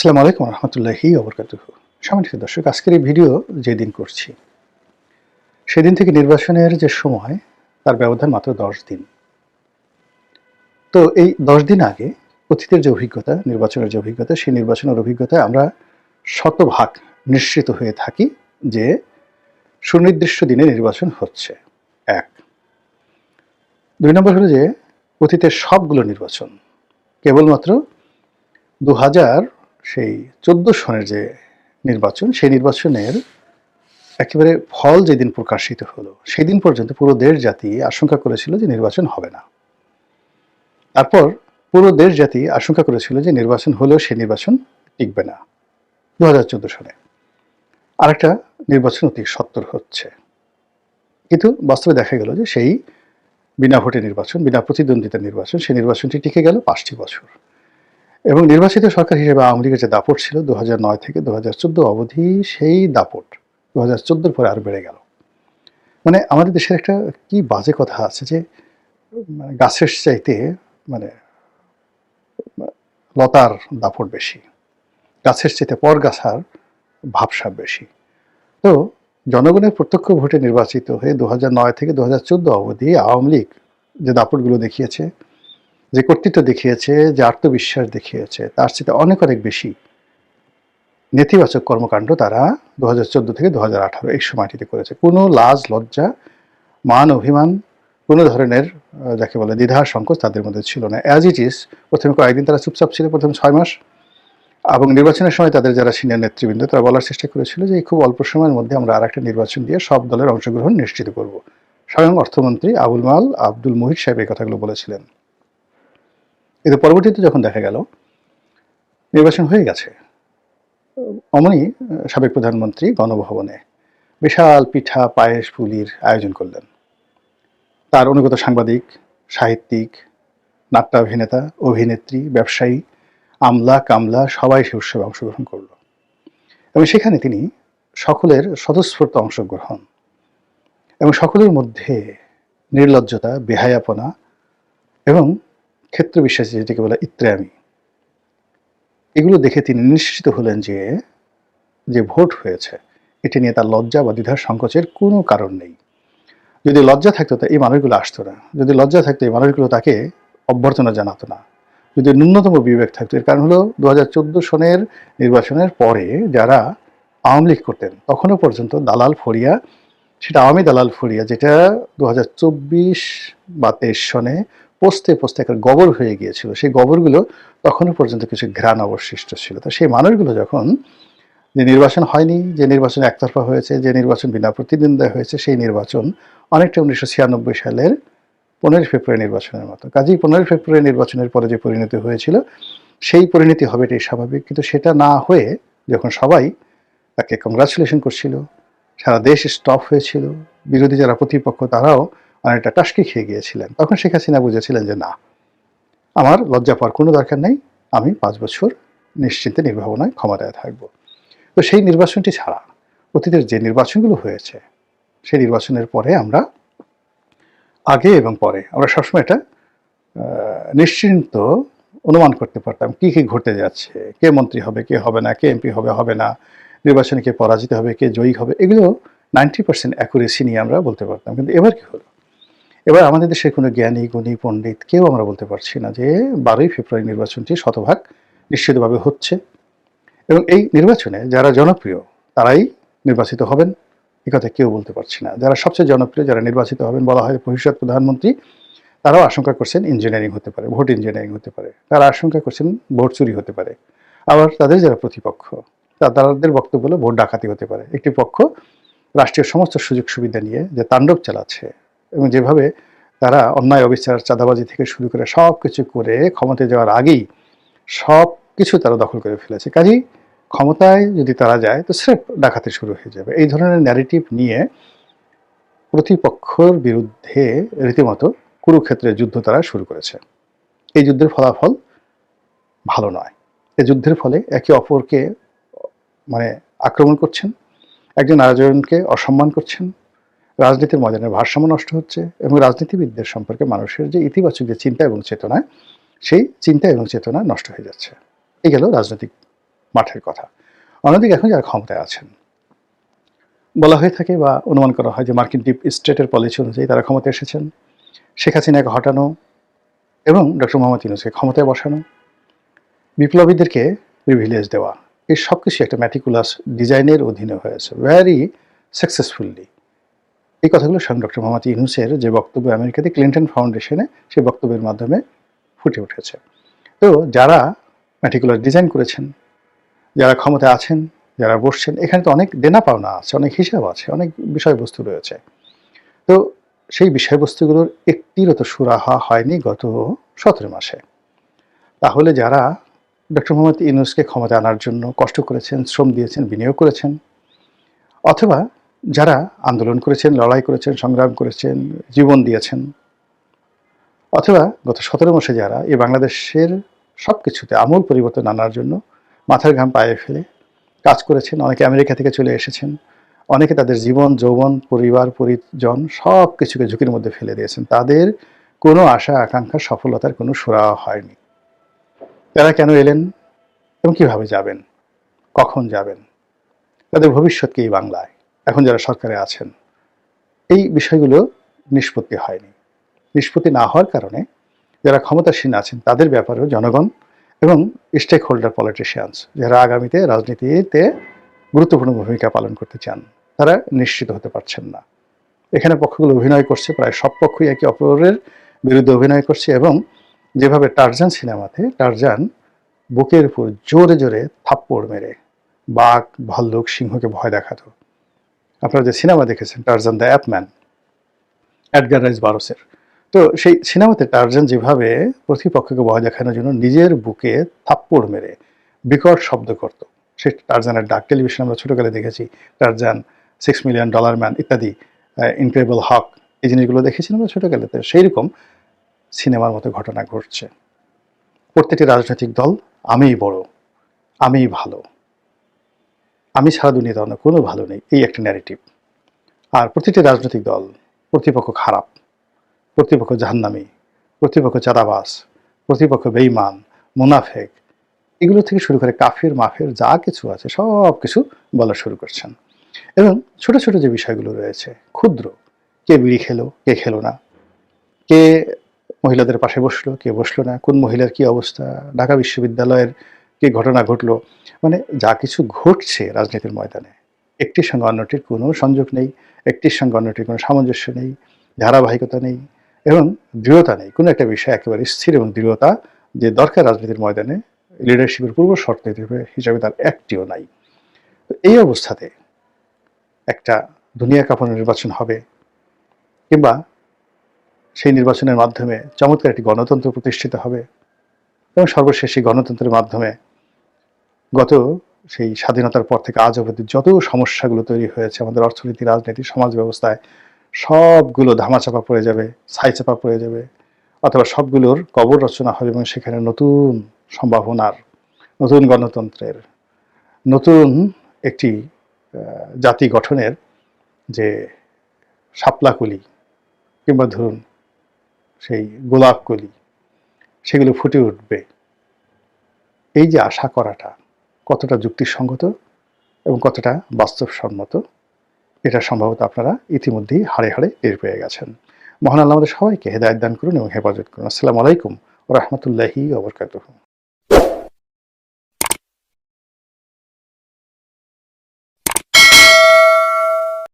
আসসালামু আলাইকুম রহমতুল্লাহি ওবরকাতুহু। সম্মানিত দর্শক, আজকের এই ভিডিও যেদিন করছি সেদিন থেকে নির্বাচনের যে সময় তার ব্যবধান মাত্র 10 দিন। তো এই 10 দিন আগে অতীতের যে অভিজ্ঞতা, নির্বাচনের যে অভিজ্ঞতা, সেই নির্বাচনের অভিজ্ঞতায় আমরা শতভাগ নিশ্চিত হয়ে থাকি যে সুনির্দিষ্ট দিনে নির্বাচন হচ্ছে। ১। ২ নম্বর হলো যে অতীতের সবগুলো নির্বাচন কেবলমাত্র ২০১৪ সনের যে নির্বাচন, সেই নির্বাচনের একেবারে ফল যেদিন প্রকাশিত হলো সেদিন পর্যন্ত পুরো দেশ জাতি আশঙ্কা করেছিল যে নির্বাচন হবে না। তারপর পুরো দেশ জাতি আশঙ্কা করেছিল যে নির্বাচন হলেও সেই নির্বাচন টিকবে না। ২০১৪ সনে আরেকটা নির্বাচন অতি সত্বর হচ্ছে, কিন্তু বাস্তবে দেখা গেল যে সেই বিনা ভোটে নির্বাচন, বিনা প্রতিদ্বন্দ্বিতার নির্বাচন, সেই নির্বাচনটি টিকে গেল ৫টি বছর। এবং নির্বাচিত সরকার হিসেবে আওয়ামী লীগের যে দাপট ছিল ২০০৯ থেকে ২০১৪ অবধি, সেই দাপট ২০১৪ পরে আরো বেড়ে গেল। মানে আমাদের দেশের একটা কি বাজে কথা আছে যে গাছের চাইতে মানে লতার দাপট বেশি, গাছের চাইতে পরগাছার ভাবসাব বেশি। তো জনগণের প্রত্যক্ষ ভোটে নির্বাচিত হয়ে ২০০৯ থেকে ২০১৪ অবধি আওয়ামী লীগ যে দাপটগুলো দেখিয়েছে, যে কর্তৃত্ব দেখিয়েছে, যে আত্মবিশ্বাস দেখিয়েছে, তার সাথে অনেক অনেক বেশি নেতিবাচক কর্মকাণ্ড তারা ২০১৪ থেকে ২০১৮ এই সময়টিতে করেছে। কোনো লাজ লজ্জা, মান অভিমান, কোনো ধরনের যাকে বলে দ্বিধা সংকোচ তাদের মধ্যে ছিল না। অ্যাজ ইট ইজ প্রথমে কয়েকদিন তারা চুপচাপ ছিল, প্রথম ৬ মাস। এবং নির্বাচনের সময় তাদের যারা সিনিয়র নেতৃবৃন্দ তারা বলার চেষ্টা করেছিল যে এই খুব অল্প সময়ের মধ্যে আমরা আরেকটা নির্বাচন দিয়ে সব দলের অংশগ্রহণ নিশ্চিত করব। স্বয়ং অর্থমন্ত্রী আবুল মাল আব্দুল মুহিত সাহেব এই কথাগুলো বলেছিলেন। কিন্তু পরবর্তীতে যখন দেখা গেল নির্বাচন হয়ে গেছে, অমনি সাবেক প্রধানমন্ত্রী গণভবনে বিশাল পিঠা পায়েস পুলির আয়োজন করলেন। তার অনুগত সাংবাদিক, সাহিত্যিক, নাট্যাভিনেতা, অভিনেত্রী, ব্যবসায়ী, আমলা কামলা সবাই সে উৎসবে অংশগ্রহণ করল। এবং সেখানে তিনি সকলের স্বতঃস্ফূর্ত অংশগ্রহণ এবং সকলের মধ্যে নির্লজ্জতা, বেহায়াপনা এবং ক্ষেত্রবিশ্বাসী যেটাকে বলে ইত্রেয়ামি, এগুলো দেখে তিনি নিশ্চিত হলেন যে যে ভোট হয়েছে এটি নিয়ে তার লজ্জা বা দ্বিধার সংকোচের কোনো কারণ নেই। যদি লজ্জা থাকতো তা এই মানুষগুলো আসতো না, যদি লজ্জা থাকতো এই মানুষগুলো তাকে অভ্যর্থনা জানাতো না, যদি ন্যূনতম বিবেক থাকতো। এর কারণ হলো ২০১৪ সনের নির্বাচনের পরে যারা আওয়ামী লীগ করতেন তখনও পর্যন্ত দালাল ফড়িয়া, সেটা আওয়ামী দালাল ফড়িয়া যেটা ২০২৪ বা ২৩ সনে পোস্তে পোস্তে একটা গবর হয়ে গিয়েছিল, সেই গবরগুলো তখনও পর্যন্ত কিছু ঘ্রাণ অবশিষ্ট ছিল। তো সেই মানুষগুলো যখন যে নির্বাচন হয়নি, যে নির্বাচন একতরফা হয়েছে, যে নির্বাচন বিনা প্রতিদ্বন্দ্বিতা হয়েছে, সেই নির্বাচন অনেকটা ১৯৯৬ সালের ১৫ ফেব্রুয়ারি নির্বাচনের মতো। কাজেই ১৫ ফেব্রুয়ারি নির্বাচনের পরে যে পরিণতি হয়েছিল সেই পরিণতি হবে এটাই স্বাভাবিক। কিন্তু সেটা না হয়ে যখন সবাই তাকে কংগ্রাচুলেশন করছিল, সারা দেশ স্টপ হয়েছিল, বিরোধী যারা প্রতিপক্ষ তারাও অনেকটা টাসকি খেয়ে গিয়েছিলেন, তখন শেখ হাসিনা বুঝেছিলেন যে না, আমার লজ্জা পাওয়ার কোনো দরকার নেই, আমি ৫ বছর নিশ্চিন্তে নির্ভাবনায় ক্ষমতায় থাকবো। তো সেই নির্বাচনটি ছাড়া অতীতের যে নির্বাচনগুলো হয়েছে সেই নির্বাচনের পরে আমরা আগে এবং পরে আমরা সবসময় এটা নিশ্চিন্ত অনুমান করতে পারতাম কি কি ঘটতে যাচ্ছে, কে মন্ত্রী হবে, কে হবে না, কে এমপি হবে, হবে না, নির্বাচনে কে পরাজিত হবে, কে জয়ী হবে, এগুলো 90% অ্যাকুরেসি নিয়ে আমরা বলতে পারতাম। কিন্তু এবার কি হলো, এবার আমাদের দেশের কোনো জ্ঞানী গুণী পণ্ডিত কেউ আমরা বলতে পারছি না যে ১২ই ফেব্রুয়ারি নির্বাচনটি শতভাগ নিশ্চিতভাবে হচ্ছে এবং এই নির্বাচনে যারা জনপ্রিয় তারাই নির্বাচিত হবেন, এ কথা কেউ বলতে পারছি না। যারা সবচেয়ে জনপ্রিয়, যারা নির্বাচিত হবেন বলা হয় ভবিষ্যৎ প্রধানমন্ত্রী, তারাও আশঙ্কা করছেন ইঞ্জিনিয়ারিং হতে পারে, ভোট ইঞ্জিনিয়ারিং হতে পারে, তারা আশঙ্কা করছেন ভোট চুরি হতে পারে। আবার তাদের যারা প্রতিপক্ষ তাদের বক্তব্য হলো ভোট ডাকাতি হতে পারে। একটি পক্ষ রাষ্ট্রীয় সমস্ত সুযোগ সুবিধা নিয়ে যে তাণ্ডব চালাচ্ছে এবং যেভাবে তারা অন্যায় অবিচার চাঁদাবাজি থেকে শুরু করে সব কিছু করে ক্ষমতায় যাওয়ার আগেই সব কিছু তারা দখল করে ফেলেছে। কাজেই ক্ষমতায় যদি তারা যায় তো স্রেফ ডাকাতি শুরু হয়ে যাবে। এই ধরনের ন্যারেটিভ নিয়ে প্রতিপক্ষের বিরুদ্ধে রীতিমতো কুরুক্ষেত্রের যুদ্ধ তারা শুরু করেছে। এই যুদ্ধের ফলাফল ভালো নয়। এই যুদ্ধের ফলে একে অপরকে মানে আক্রমণ করছেন, একজন আরেকজনকে অসম্মান করছেন, রাজনীতির ময়দানের ভারসাম্য নষ্ট হচ্ছে এবং রাজনীতিবিদদের সম্পর্কে মানুষের যে ইতিবাচক যে চিন্তা এবং চেতনা, সেই চিন্তা এবং চেতনা নষ্ট হয়ে যাচ্ছে। এই গেল রাজনৈতিক মাঠের কথা। অন্যদিকে এখন যারা ক্ষমতায় আছেন, বলা হয়ে থাকে বা অনুমান করা হয় যে মার্কিন ডিপ স্টেটের পলিসি অনুযায়ী তারা ক্ষমতায় এসেছেন। শেখ হাসিনাকে হটানো এবং ডক্টর মোহাম্মদ ইউনূসকে ক্ষমতায় বসানো, বিপ্লবীদেরকে প্রিভিলেজ দেওয়া, এই সব কিছু একটা ম্যাটিকুলাস ডিজাইনের অধীনে হয়েছে ভেরি সাকসেসফুলি। এই কথাগুলো স্বয়ং ডক্টর মোহাম্মদ ইউনূসের যে বক্তব্য আমেরিকাতে ক্লিন্টন ফাউন্ডেশনে, সেই বক্তব্যের মাধ্যমে ফুটে উঠেছে। তো যারা ম্যাটিকুলার ডিজাইন করেছেন, যারা ক্ষমতায় আছেন, যারা বসছেন, এখানে তো অনেক দেনা পাওনা আছে, অনেক হিসাব আছে, অনেক বিষয়বস্তু রয়েছে। তো সেই বিষয়বস্তুগুলোর একটিরও তো সুরাহা হয়নি গত 17 মাসে। তাহলে যারা ডক্টর মোহাম্মদ ইউনূসকে ক্ষমতায় আনার জন্য কষ্ট করেছেন, শ্রম দিয়েছেন, বিনিয়োগ করেছেন, অথবা যারা আন্দোলন করেছেন, লড়াই করেছেন, সংগ্রাম করেছেন, জীবন দিয়েছেন, অথবা গত 17 মাসে যারা এই বাংলাদেশের সব কিছুতে আমূল পরিবর্তন আনার জন্য মাথার ঘাম পায়ে ফেলে কাজ করেছেন, অনেকে আমেরিকা থেকে চলে এসেছেন, অনেকে তাদের জীবন, যৌবন, পরিবার, পরিজন সব কিছুকে ঝুঁকির মধ্যে ফেলে দিয়েছেন, তাদের কোনো আশা আকাঙ্ক্ষা সফলতার কোনো সুরাহা হয়নি। তারা কেন এলেন এবং কীভাবে যাবেন, কখন যাবেন, তাদের ভবিষ্যৎ কি এই বাংলায়, এখন যারা সরকারে আছেন, এই বিষয়গুলো নিষ্পত্তি হয়নি। নিষ্পত্তি না হওয়ার কারণে যারা ক্ষমতাসীন আছেন তাদের ব্যাপারেও জনগণ এবং স্টেক হোল্ডার পলিটিশিয়ানস, যারা আগামীতে রাজনীতিতে গুরুত্বপূর্ণ ভূমিকা পালন করতে চান, তারা নিশ্চিত হতে পারছেন না। এখানে পক্ষগুলো অভিনয় করছে, প্রায় সব পক্ষই একে অপরের বিরুদ্ধে অভিনয় করছে, এবং যেভাবে টারজান সিনেমাতে টারজান বুকের উপর জোরে জোরে থাপ্পড় মেরে বাঘ, ভাল্লুক, সিংহকে ভয় দেখাতো। আপনারা যে সিনেমা দেখেছেন টারজান দ্য অ্যাপম্যান, এডগার রাইস বারোসের, তো সেই সিনেমাতে টারজান যেভাবে প্রতিপক্ষকে ভয় দেখানোর জন্য নিজের বুকে থাপ্পড় মেরে বিকট শব্দ করত, সে টারজানের ডাক টেলিভিশন আমরা ছোটোকালে দেখেছি, টারজান, $6 মিলিয়ন ম্যান ইত্যাদি, ইনক্রেডিবল হক, এই জিনিসগুলো দেখেছি আমরা ছোটোকালেতে। সেই রকম সিনেমার মতো ঘটনা ঘটছে। প্রত্যেকটি রাজনৈতিক দল আমিই বড়, আমিই ভালো, আমি ছাড়া দুনিয়াতে অন্য কোনো ভালো নেই, এই একটা ন্যারেটিভ। আর প্রতিটি রাজনৈতিক দল প্রতিপক্ষ খারাপ, প্রতিপক্ষ জাহান্নামী, প্রতিপক্ষ চাঁদাবাজ, প্রতিপক্ষ বেঈমান, মুনাফেক, এগুলো থেকে শুরু করে কাফির মাফের যা কিছু আছে সব কিছু বলা শুরু করছেন। এবং ছোট ছোট যে বিষয়গুলো রয়েছে, ক্ষুদ্র, কে বিড়ি খেলো, কে খেলো না, কে মহিলাদের পাশে বসলো, কে বসলো না, কোন মহিলার কি অবস্থা, ঢাকা বিশ্ববিদ্যালয়ের কি ঘটনা ঘটলো, মানে যা কিছু ঘটছে রাজনীতির ময়দানে, একটির সঙ্গে অন্যটির কোনো সংযোগ নেই, একটির সঙ্গে অন্যটির কোনো সামঞ্জস্য নেই, ধারাবাহিকতা নেই এবং দৃঢ়তা নেই। কোনো একটা বিষয় একেবারে স্থির এবং দৃঢ়তা যে দরকার রাজনীতির ময়দানে, লিডারশিপের পূর্ব শর্ত হিসাবে তার একটিও নাই। তো এই অবস্থাতে একটা দুনিয়া কাঁপানো নির্বাচন হবে, কিংবা সেই নির্বাচনের মাধ্যমে চমৎকার একটি গণতন্ত্র প্রতিষ্ঠিত হবে, এবং সর্বশেষ এই গণতন্ত্রের মাধ্যমে গত সেই স্বাধীনতার পর থেকে আজ অবধি যত সমস্যাগুলো তৈরি হয়েছে আমাদের অর্থনীতি, রাজনীতি, সমাজ ব্যবস্থায়, সবগুলো ধামাচাপা পড়ে যাবে, ছাইচাপা পড়ে যাবে, অথবা সবগুলোর কবর রচনা হবে, এবং সেখানে নতুন সম্ভাবনার, নতুন গণতন্ত্রের, নতুন একটি জাতি গঠনের যে শাপলাকলি, কিংবা ধরুন সেই গোলাপকলি, সেগুলো ফুটে উঠবে। এই যে আশা করাটা কতটা যুক্তিসঙ্গত এবং কতটা বাস্তবসম্মত, এটা সম্ভবত আপনারা ইতিমধ্যেই হাড়ে হাড়ে টের পেয়ে গেছেন। মহান আল্লাহ আমাদের সবাইকে হেদায়েত দান করুন এবং হেফাজত করুন। আসসালামু আলাইকুম ওয়া রাহমাতুল্লাহি ওয়া বারাকাতুহু।